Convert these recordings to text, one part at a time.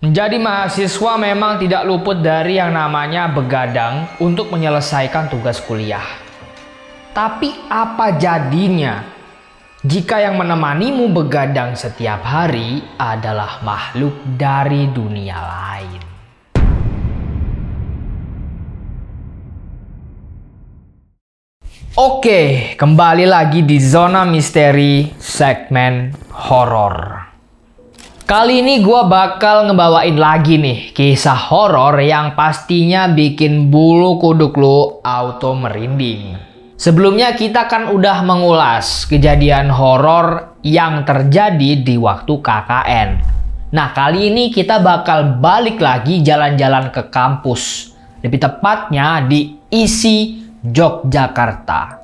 Menjadi mahasiswa memang tidak luput dari yang namanya begadang untuk menyelesaikan tugas kuliah. Tapi apa jadinya jika yang menemanimu begadang setiap hari adalah makhluk dari dunia lain? Oke, kembali lagi di Zona Misteri segmen horor. Kali ini gue bakal ngebawain lagi nih kisah horor yang pastinya bikin bulu kuduk lo auto merinding. Sebelumnya kita kan udah mengulas kejadian horor yang terjadi di waktu KKN. Nah, kali ini kita bakal balik lagi jalan-jalan ke kampus. Lebih tepatnya di ISI Yogyakarta.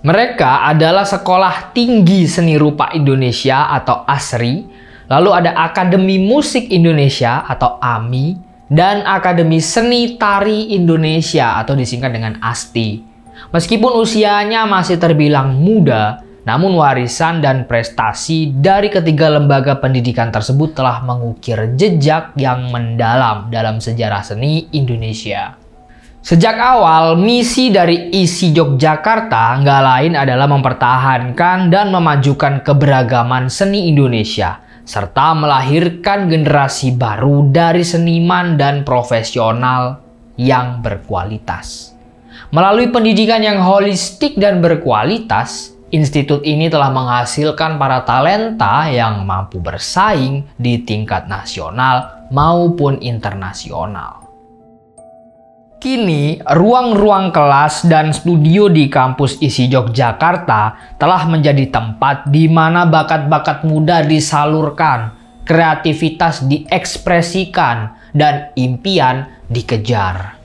Mereka adalah Sekolah Tinggi Seni Rupa Indonesia atau ASRI. Lalu ada Akademi Musik Indonesia atau AMI dan Akademi Seni Tari Indonesia atau disingkat dengan ASTI. Meskipun usianya masih terbilang muda, namun warisan dan prestasi dari ketiga lembaga pendidikan tersebut telah mengukir jejak yang mendalam dalam sejarah seni Indonesia. Sejak awal, misi dari ISI Yogyakarta nggak lain adalah mempertahankan dan memajukan keberagaman seni Indonesia, serta melahirkan generasi baru dari seniman dan profesional yang berkualitas. Melalui pendidikan yang holistik dan berkualitas, institut ini telah menghasilkan para talenta yang mampu bersaing di tingkat nasional maupun internasional. Kini, ruang-ruang kelas dan studio di kampus ISI Yogyakarta telah menjadi tempat di mana bakat-bakat muda disalurkan, kreativitas diekspresikan, dan impian dikejar.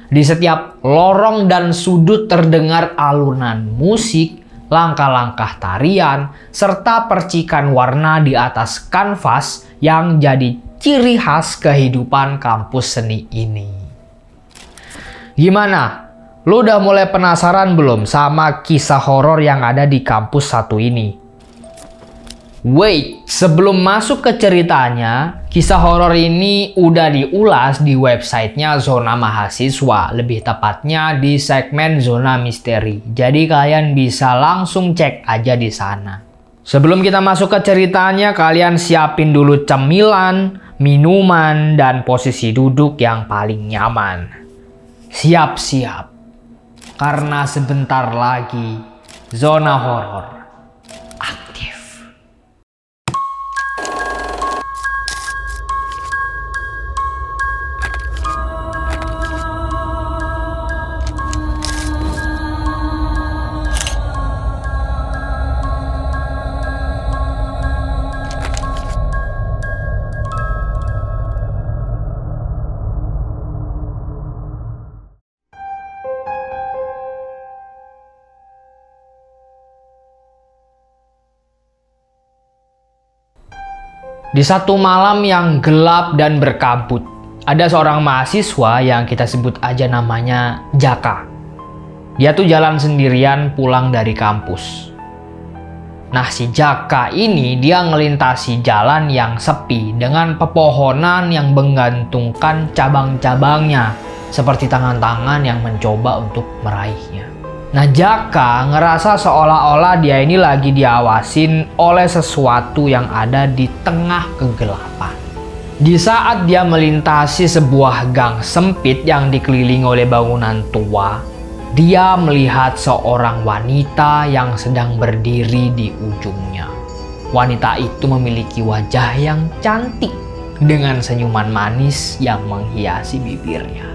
Di setiap lorong dan sudut terdengar alunan musik, langkah-langkah tarian, serta percikan warna di atas kanvas yang jadi ciri khas kehidupan kampus seni ini. Gimana? Lo udah mulai penasaran belum sama kisah horor yang ada di kampus satu ini? Wait, sebelum masuk ke ceritanya, kisah horor ini udah diulas di websitenya Zona Mahasiswa, lebih tepatnya di segmen Zona Misteri. Jadi kalian bisa langsung cek aja di sana. Sebelum kita masuk ke ceritanya, kalian siapin dulu cemilan, minuman, dan posisi duduk yang paling nyaman. Siap-siap, karena sebentar lagi Zona Horor aktif. Di satu malam yang gelap dan berkabut, ada seorang mahasiswa yang kita sebut aja namanya Jaka. Dia tuh jalan sendirian pulang dari kampus. Nah, si Jaka ini dia ngelintasi jalan yang sepi dengan pepohonan yang menggantungkan cabang-cabangnya seperti tangan-tangan yang mencoba untuk meraihnya. Nah, Jaka ngerasa seolah-olah dia ini lagi diawasin oleh sesuatu yang ada di tengah kegelapan. Di saat dia melintasi sebuah gang sempit yang dikelilingi oleh bangunan tua, dia melihat seorang wanita yang sedang berdiri di ujungnya. Wanita itu memiliki wajah yang cantik dengan senyuman manis yang menghiasi bibirnya.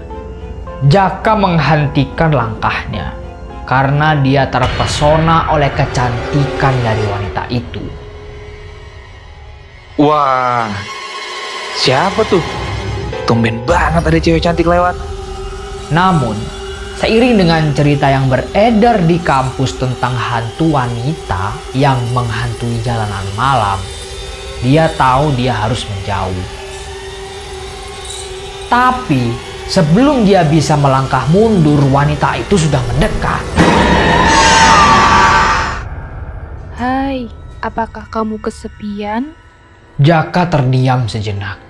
Jaka menghentikan langkahnya karena dia terpesona oleh kecantikan dari wanita itu. Wah, siapa tuh? Tumben banget ada cewek cantik lewat. Namun, seiring dengan cerita yang beredar di kampus tentang hantu wanita yang menghantui jalanan malam, dia tahu dia harus menjauh. Tapi sebelum dia bisa melangkah mundur, wanita itu sudah mendekat. Hai, apakah kamu kesepian? Jaka terdiam sejenak.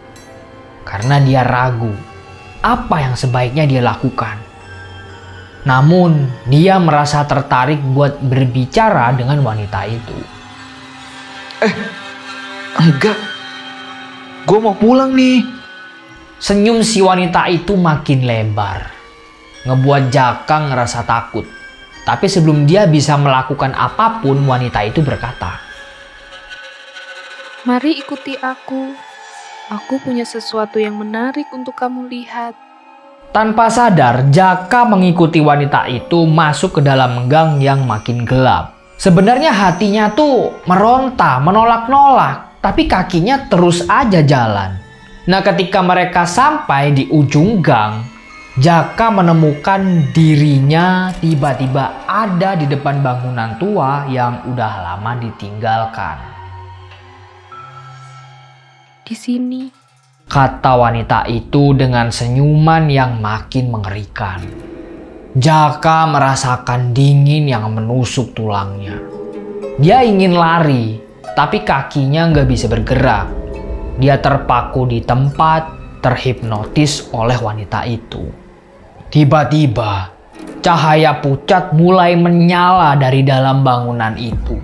karena dia ragu apa yang sebaiknya dia lakukan. Namun, dia merasa tertarik buat berbicara dengan wanita itu. Enggak. Gue mau pulang nih. Senyum si wanita itu makin lebar, ngebuat Jaka ngerasa takut. Tapi sebelum dia bisa melakukan apapun, wanita itu berkata, "Mari ikuti aku. Aku punya sesuatu yang menarik untuk kamu lihat." Tanpa sadar, Jaka mengikuti wanita itu masuk ke dalam gang yang makin gelap. Sebenarnya hatinya tuh meronta, menolak-nolak, tapi kakinya terus aja jalan. Nah, ketika mereka sampai di ujung gang, Jaka menemukan dirinya tiba-tiba ada di depan bangunan tua yang udah lama ditinggalkan. "Di sini," kata wanita itu dengan senyuman yang makin mengerikan. Jaka merasakan dingin yang menusuk tulangnya. Dia ingin lari, tapi kakinya nggak bisa bergerak. Dia terpaku di tempat, terhipnotis oleh wanita itu. Tiba-tiba, cahaya pucat mulai menyala dari dalam bangunan itu.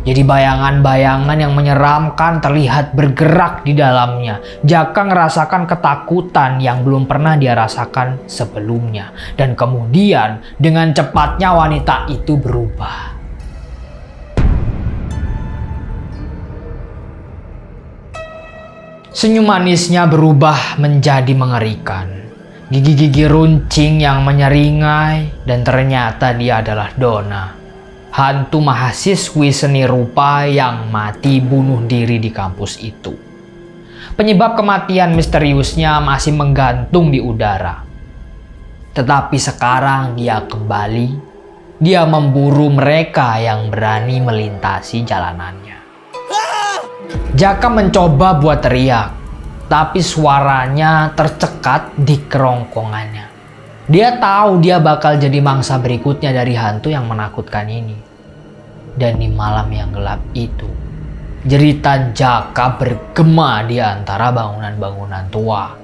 Jadi bayangan-bayangan yang menyeramkan terlihat bergerak di dalamnya. Jaka ngerasakan ketakutan yang belum pernah dia rasakan sebelumnya. Dan kemudian dengan cepatnya wanita itu berubah. Senyum manisnya berubah menjadi mengerikan. Gigi-gigi runcing yang menyeringai, dan ternyata dia adalah Donna, hantu mahasiswi seni rupa yang mati bunuh diri di kampus itu. Penyebab kematian misteriusnya masih menggantung di udara. Tetapi sekarang dia kembali. Dia memburu mereka yang berani melintasi jalanannya. Jaka mencoba buat teriak, tapi suaranya tercekat di kerongkongannya. Dia tahu dia bakal jadi mangsa berikutnya dari hantu yang menakutkan ini. Dan di malam yang gelap itu, jeritan Jaka bergema di antara bangunan-bangunan tua,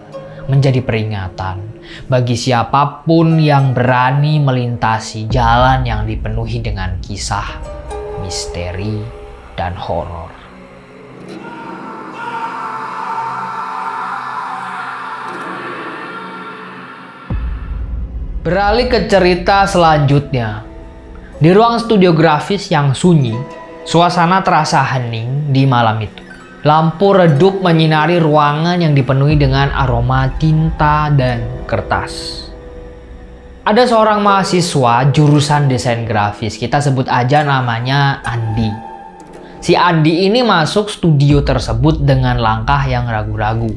menjadi peringatan bagi siapapun yang berani melintasi jalan yang dipenuhi dengan kisah, misteri, dan horor. Beralih ke cerita selanjutnya. Di ruang studio grafis yang sunyi, suasana terasa hening di malam itu. Lampu redup menyinari ruangan yang dipenuhi dengan aroma tinta dan kertas. Ada seorang mahasiswa jurusan desain grafis, kita sebut aja namanya Andi. Si Andi ini masuk studio tersebut dengan langkah yang ragu-ragu.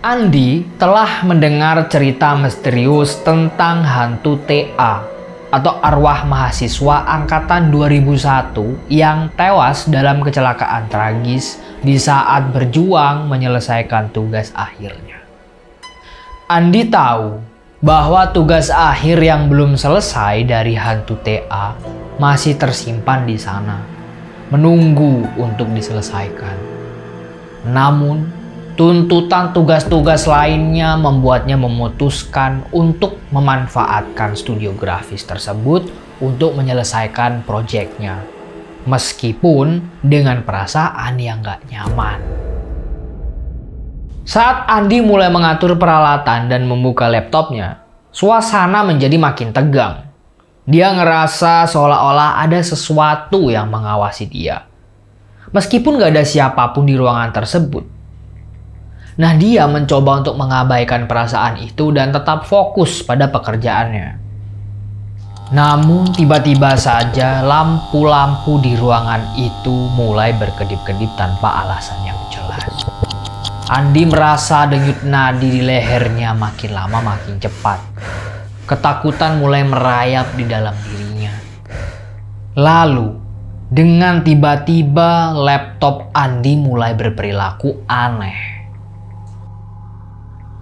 Andi telah mendengar cerita misterius tentang hantu TA atau arwah mahasiswa angkatan 2001 yang tewas dalam kecelakaan tragis di saat berjuang menyelesaikan tugas akhirnya. Andi tahu bahwa tugas akhir yang belum selesai dari hantu TA masih tersimpan di sana, menunggu untuk diselesaikan. Namun, tuntutan tugas-tugas lainnya membuatnya memutuskan untuk memanfaatkan studio grafis tersebut untuk menyelesaikan proyeknya. Meskipun dengan perasaan yang gak nyaman. Saat Andi mulai mengatur peralatan dan membuka laptopnya, suasana menjadi makin tegang. Dia ngerasa seolah-olah ada sesuatu yang mengawasi dia. Meskipun gak ada siapapun di ruangan tersebut. Nah, dia mencoba untuk mengabaikan perasaan itu dan tetap fokus pada pekerjaannya. Namun, tiba-tiba saja lampu-lampu di ruangan itu mulai berkedip-kedip tanpa alasan yang jelas. Andi merasa denyut nadi di lehernya makin lama makin cepat. Ketakutan mulai merayap di dalam dirinya. Lalu, dengan tiba-tiba laptop Andi mulai berperilaku aneh.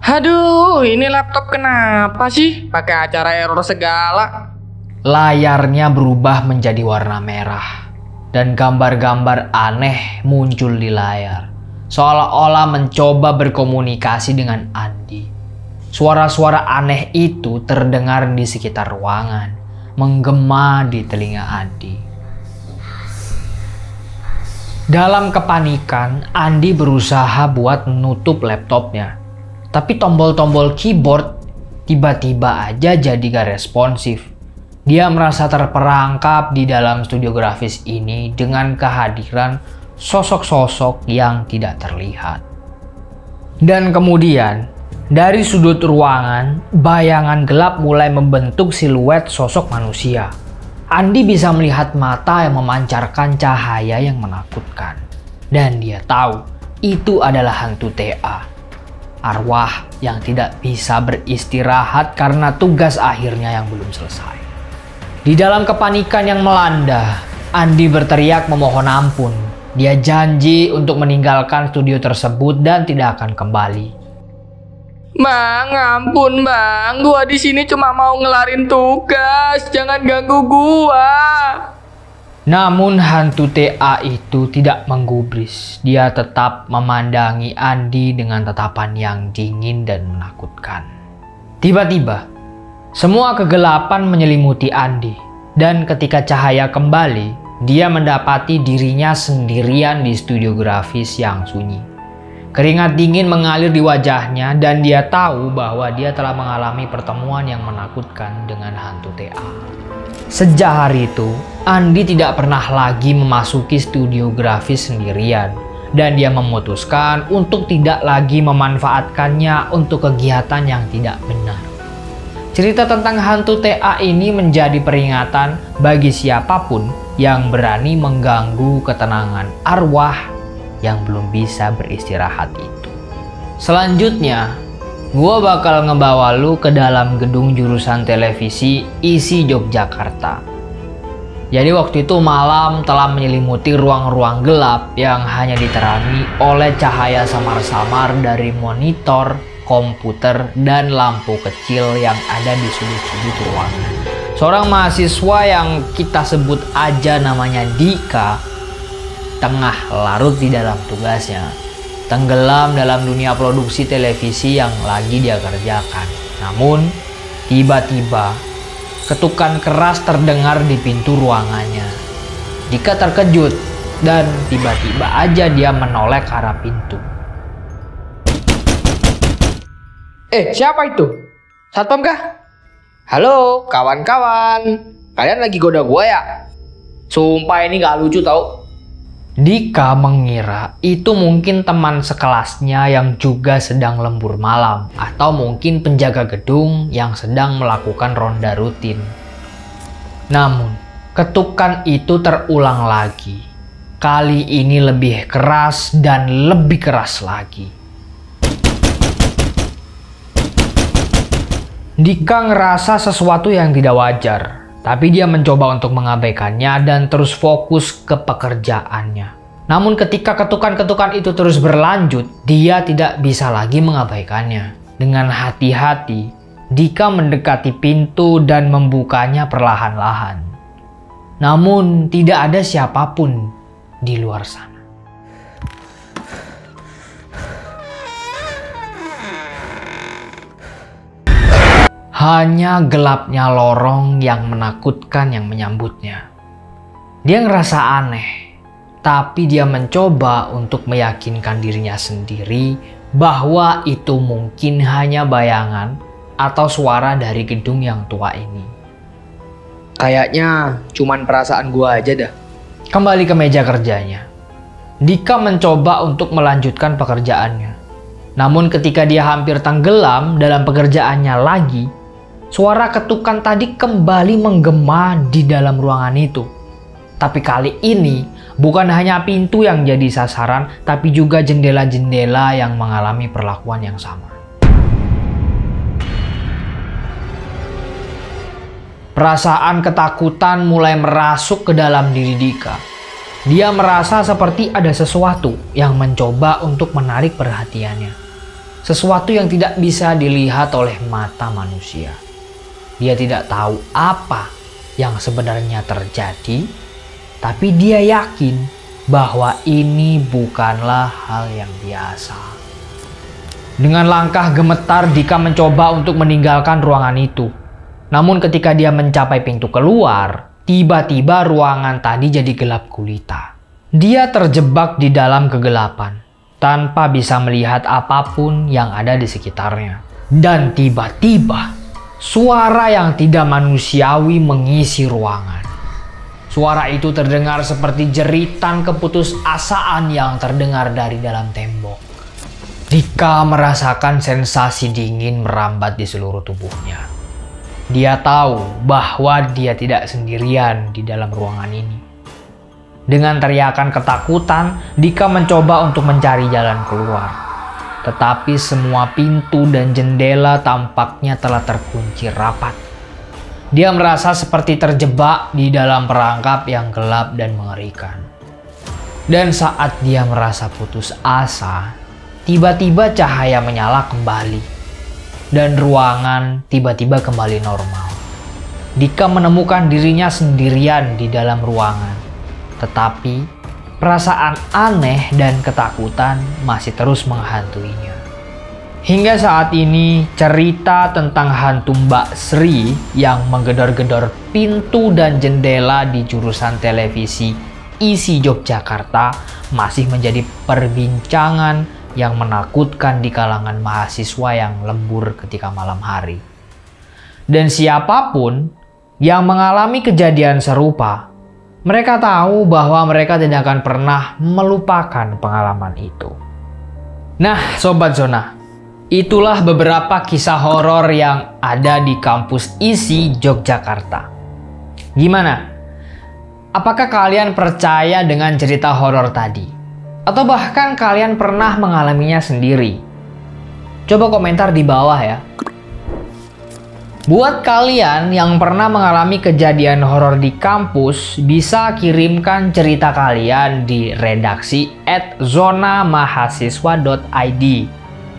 Aduh, ini laptop kenapa sih? Pakai acara error segala. Layarnya berubah menjadi warna merah. Dan gambar-gambar aneh muncul di layar. seolah-olah mencoba berkomunikasi dengan Andi. Suara-suara aneh itu terdengar di sekitar ruangan, menggema di telinga Andi. Dalam kepanikan, Andi berusaha buat menutup laptopnya. Tapi tombol-tombol keyboard tiba-tiba aja jadi gak responsif. Dia merasa terperangkap di dalam studio grafis ini dengan kehadiran sosok-sosok yang tidak terlihat. Dan kemudian, dari sudut ruangan, bayangan gelap mulai membentuk siluet sosok manusia. Andi bisa melihat mata yang memancarkan cahaya yang menakutkan. Dan dia tahu itu adalah hantu TA. Arwah yang tidak bisa beristirahat karena tugas akhirnya yang belum selesai. Di dalam kepanikan yang melanda, Andi berteriak memohon ampun. Dia janji untuk meninggalkan studio tersebut dan tidak akan kembali. Bang, ampun bang, gua di sini cuma mau ngelarin tugas, jangan ganggu gua. Namun hantu TA itu tidak menggubris. Dia tetap memandangi Andi dengan tatapan yang dingin dan menakutkan. Tiba-tiba, semua kegelapan menyelimuti Andi. Dan ketika cahaya kembali, dia mendapati dirinya sendirian di studio grafis yang sunyi. Keringat dingin mengalir di wajahnya dan dia tahu bahwa dia telah mengalami pertemuan yang menakutkan dengan hantu TA. Sejak hari itu, Andi tidak pernah lagi memasuki studio grafis sendirian dan dia memutuskan untuk tidak lagi memanfaatkannya untuk kegiatan yang tidak benar. Cerita tentang hantu TA ini menjadi peringatan bagi siapapun yang berani mengganggu ketenangan arwah yang belum bisa beristirahat itu. Selanjutnya, gua bakal ngebawa lu ke dalam gedung jurusan televisi ISI Yogyakarta. Jadi waktu itu malam telah menyelimuti ruang-ruang gelap yang hanya diterangi oleh cahaya samar-samar dari monitor, komputer, dan lampu kecil yang ada di sudut-sudut ruangan. Seorang mahasiswa yang kita sebut aja namanya Dika tengah larut di dalam tugasnya, tenggelam dalam dunia produksi televisi yang lagi dia kerjakan. Namun, tiba-tiba ketukan keras terdengar di pintu ruangannya. Dika terkejut dan tiba-tiba aja dia menoleh ke arah pintu. Siapa itu? Satpam kah? Halo, kawan-kawan. Kalian lagi goda gua ya? Sumpah ini gak lucu tau. Dika mengira itu mungkin teman sekelasnya yang juga sedang lembur malam atau mungkin penjaga gedung yang sedang melakukan ronda rutin. Namun, ketukan itu terulang lagi. Kali ini lebih keras dan lebih keras lagi. Dika ngerasa sesuatu yang tidak wajar. Tapi dia mencoba untuk mengabaikannya dan terus fokus ke pekerjaannya. Namun ketika ketukan-ketukan itu terus berlanjut, dia tidak bisa lagi mengabaikannya. Dengan hati-hati, Dika mendekati pintu dan membukanya perlahan-lahan. Namun tidak ada siapapun di luar sana. Hanya gelapnya lorong yang menakutkan yang menyambutnya. Dia ngerasa aneh, tapi dia mencoba untuk meyakinkan dirinya sendiri bahwa itu mungkin hanya bayangan atau suara dari gedung yang tua ini. Kayaknya cuman perasaan gua aja dah. Kembali ke meja kerjanya, Dika mencoba untuk melanjutkan pekerjaannya. Namun ketika dia hampir tenggelam dalam pekerjaannya lagi, suara ketukan tadi kembali menggema di dalam ruangan itu. Tapi kali ini bukan hanya pintu yang jadi sasaran, tapi juga jendela-jendela yang mengalami perlakuan yang sama. Perasaan ketakutan mulai merasuk ke dalam diri Dika. Dia merasa seperti ada sesuatu yang mencoba untuk menarik perhatiannya. Sesuatu yang tidak bisa dilihat oleh mata manusia. Dia tidak tahu apa yang sebenarnya terjadi, tapi dia yakin bahwa ini bukanlah hal yang biasa. Dengan langkah gemetar, Dika mencoba untuk meninggalkan ruangan itu. Namun ketika dia mencapai pintu keluar, tiba-tiba ruangan tadi jadi gelap gulita. Dia terjebak di dalam kegelapan, tanpa bisa melihat apapun yang ada di sekitarnya. Dan tiba-tiba, suara yang tidak manusiawi mengisi ruangan. Suara itu terdengar seperti jeritan keputusasaan yang terdengar dari dalam tembok. Dika merasakan sensasi dingin merambat di seluruh tubuhnya. Dia tahu bahwa dia tidak sendirian di dalam ruangan ini. Dengan teriakan ketakutan, Dika mencoba untuk mencari jalan keluar. Tetapi semua pintu dan jendela tampaknya telah terkunci rapat. Dia merasa seperti terjebak di dalam perangkap yang gelap dan mengerikan. Dan saat dia merasa putus asa, tiba-tiba cahaya menyala kembali. Dan ruangan tiba-tiba kembali normal. Dika menemukan dirinya sendirian di dalam ruangan. Tetapi perasaan aneh dan ketakutan masih terus menghantuinya. Hingga saat ini, cerita tentang hantu Mbak Sri yang menggedor-gedor pintu dan jendela di jurusan televisi ISI Yogyakarta masih menjadi perbincangan yang menakutkan di kalangan mahasiswa yang lembur ketika malam hari. Dan siapapun yang mengalami kejadian serupa, mereka tahu bahwa mereka tidak akan pernah melupakan pengalaman itu. Nah, Sobat Zona, itulah beberapa kisah horor yang ada di kampus ISI Yogyakarta. Gimana? Apakah kalian percaya dengan cerita horor tadi? Atau bahkan kalian pernah mengalaminya sendiri? Coba komentar di bawah ya. Buat kalian yang pernah mengalami kejadian horor di kampus, bisa kirimkan cerita kalian di redaksi @zonamahasiswa.id.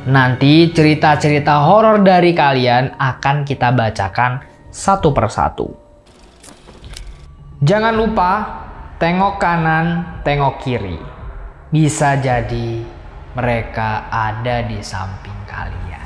Nanti cerita-cerita horor dari kalian akan kita bacakan satu persatu. Jangan lupa tengok kanan, tengok kiri. Bisa jadi mereka ada di samping kalian.